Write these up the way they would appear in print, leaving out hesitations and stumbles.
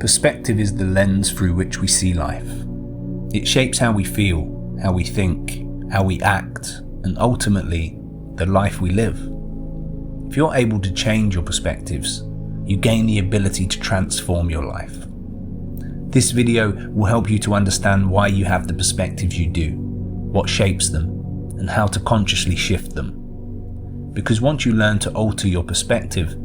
Perspective is the lens through which we see life. It shapes how we feel, how we think, how we act, and ultimately, the life we live. If you're able to change your perspectives, you gain the ability to transform your life. This video will help you to understand why you have the perspectives you do, what shapes them, and how to consciously shift them. Because once you learn to alter your perspective,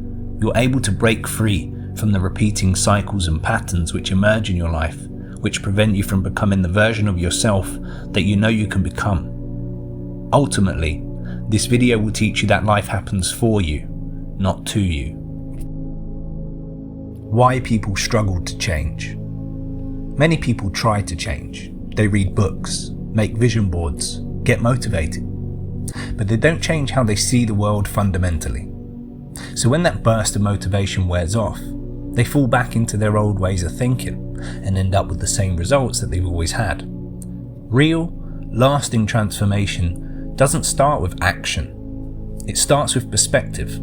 you're able to break free from the repeating cycles and patterns which emerge in your life, which prevent you from becoming the version of yourself that you know you can become. Ultimately, this video will teach you that life happens for you, not to you. Why people struggle to change. Many people try to change. They read books, make vision boards, get motivated, but they don't change how they see the world fundamentally. So when that burst of motivation wears off, they fall back into their old ways of thinking and end up with the same results that they've always had. Real, lasting transformation doesn't start with action. It starts with perspective.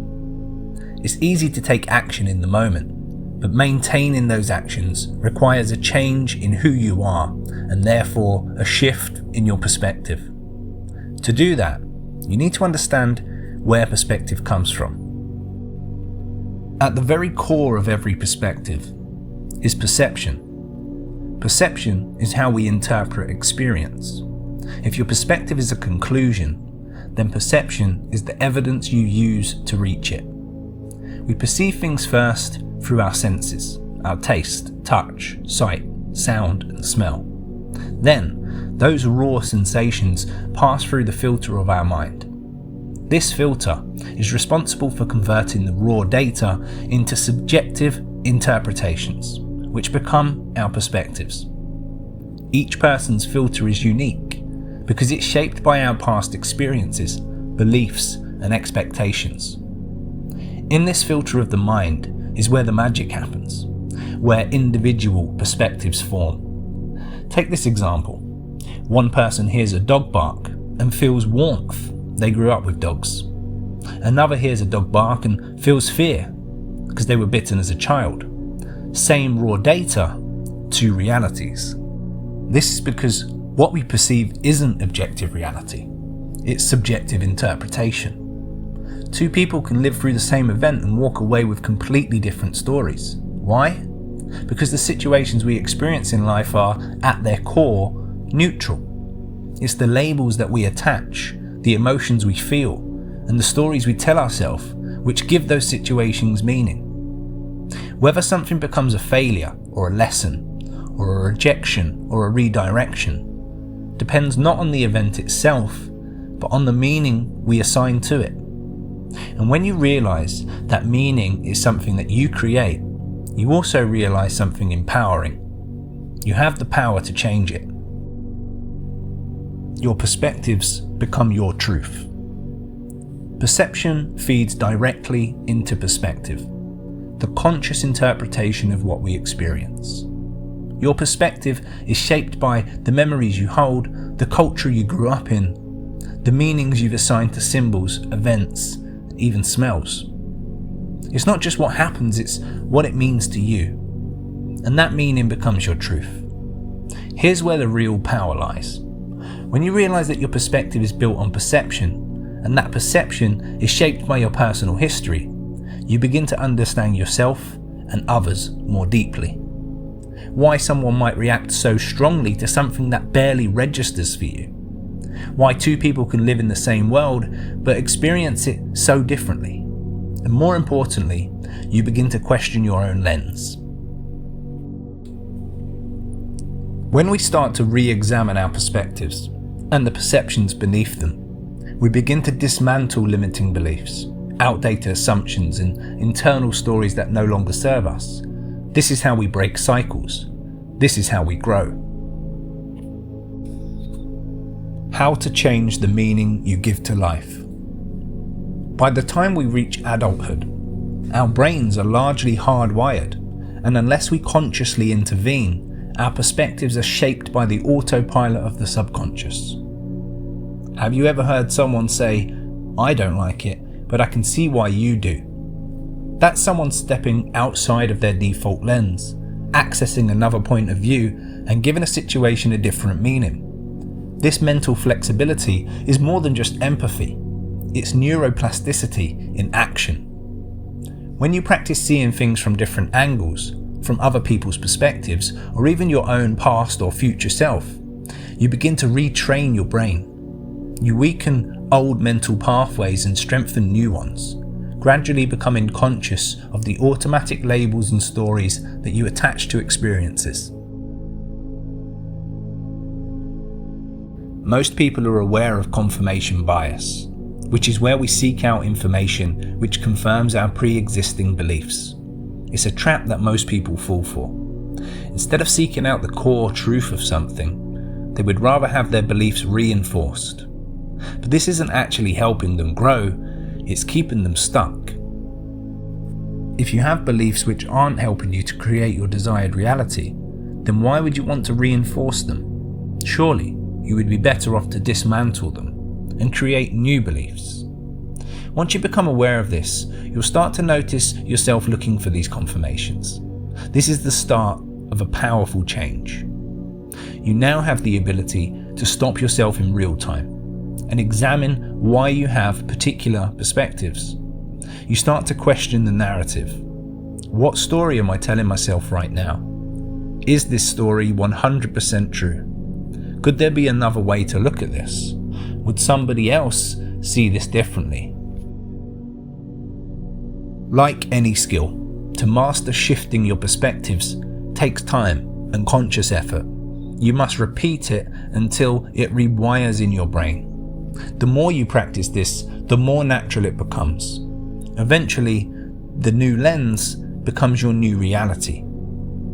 It's easy to take action in the moment, but maintaining those actions requires a change in who you are and therefore a shift in your perspective. To do that, you need to understand where perspective comes from. At the very core of every perspective is perception. Perception is how we interpret experience. If your perspective is a conclusion, then perception is the evidence you use to reach it. We perceive things first through our senses, our taste, touch, sight, sound, and smell. Then, those raw sensations pass through the filter of our mind. This filter is responsible for converting the raw data into subjective interpretations, which become our perspectives. Each person's filter is unique because it's shaped by our past experiences, beliefs, and expectations. In this filter of the mind is where the magic happens, where individual perspectives form. Take this example. One person hears a dog bark and feels warmth. They grew up with dogs. Another hears a dog bark and feels fear because they were bitten as a child. Same raw data, two realities. This is because what we perceive isn't objective reality. It's subjective interpretation. Two people can live through the same event and walk away with completely different stories. Why? Because the situations we experience in life are, at their core, neutral. It's the labels that we attach, the emotions we feel, and the stories we tell ourselves which give those situations meaning. Whether something becomes a failure or a lesson, or a rejection or a redirection, depends not on the event itself, but on the meaning we assign to it. And when you realize that meaning is something that you create, you also realize something empowering. You have the power to change it. Your perspectives become your truth. Perception feeds directly into perspective, the conscious interpretation of what we experience. Your perspective is shaped by the memories you hold, the culture you grew up in, the meanings you've assigned to symbols, events, even smells. It's not just what happens, it's what it means to you. And that meaning becomes your truth. Here's where the real power lies. When you realize that your perspective is built on perception, and that perception is shaped by your personal history, you begin to understand yourself and others more deeply. Why someone might react so strongly to something that barely registers for you. Why two people can live in the same world but experience it so differently. And more importantly, you begin to question your own lens. When we start to re-examine our perspectives and the perceptions beneath them, we begin to dismantle limiting beliefs, outdated assumptions, and internal stories that no longer serve us. This is how we break cycles. This is how we grow. How to change the meaning you give to life. By the time we reach adulthood, our brains are largely hardwired, and unless we consciously intervene, our perspectives are shaped by the autopilot of the subconscious. Have you ever heard someone say, "I don't like it, but I can see why you do"? That's someone stepping outside of their default lens accessing another point of view and giving a situation a different meaning. This mental flexibility is more than just empathy. It's neuroplasticity in action. When you practice seeing things from different angles, from other people's perspectives, or even your own past or future self, you begin to retrain your brain. You weaken old mental pathways and strengthen new ones, gradually becoming conscious of the automatic labels and stories that you attach to experiences. Most people are aware of confirmation bias, which is where we seek out information which confirms our pre-existing beliefs. It's a trap that most people fall for. Instead of seeking out the core truth of something, they would rather have their beliefs reinforced. But this isn't actually helping them grow, it's keeping them stuck. If you have beliefs which aren't helping you to create your desired reality, then why would you want to reinforce them? Surely, you would be better off to dismantle them and create new beliefs. Once you become aware of this, you'll start to notice yourself looking for these confirmations. This is the start of a powerful change. You now have the ability to stop yourself in real time and examine why you have particular perspectives. You start to question the narrative. What story am I telling myself right now? Is this story 100% true? Could there be another way to look at this? Would somebody else see this differently? Like any skill, to master shifting your perspectives takes time and conscious effort. You must repeat it until it rewires in your brain. The more you practice this, the more natural it becomes. Eventually, the new lens becomes your new reality.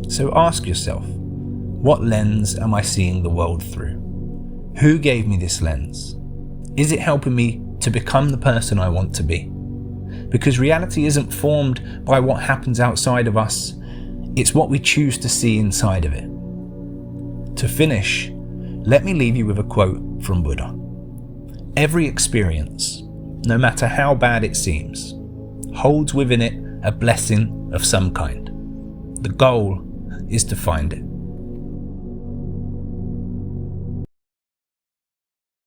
So ask yourself, what lens am I seeing the world through? Who gave me this lens? Is it helping me to become the person I want to be? Because reality isn't formed by what happens outside of us, it's what we choose to see inside of it. To finish, let me leave you with a quote from Buddha. Every experience, no matter how bad it seems, holds within it a blessing of some kind. The goal is to find it.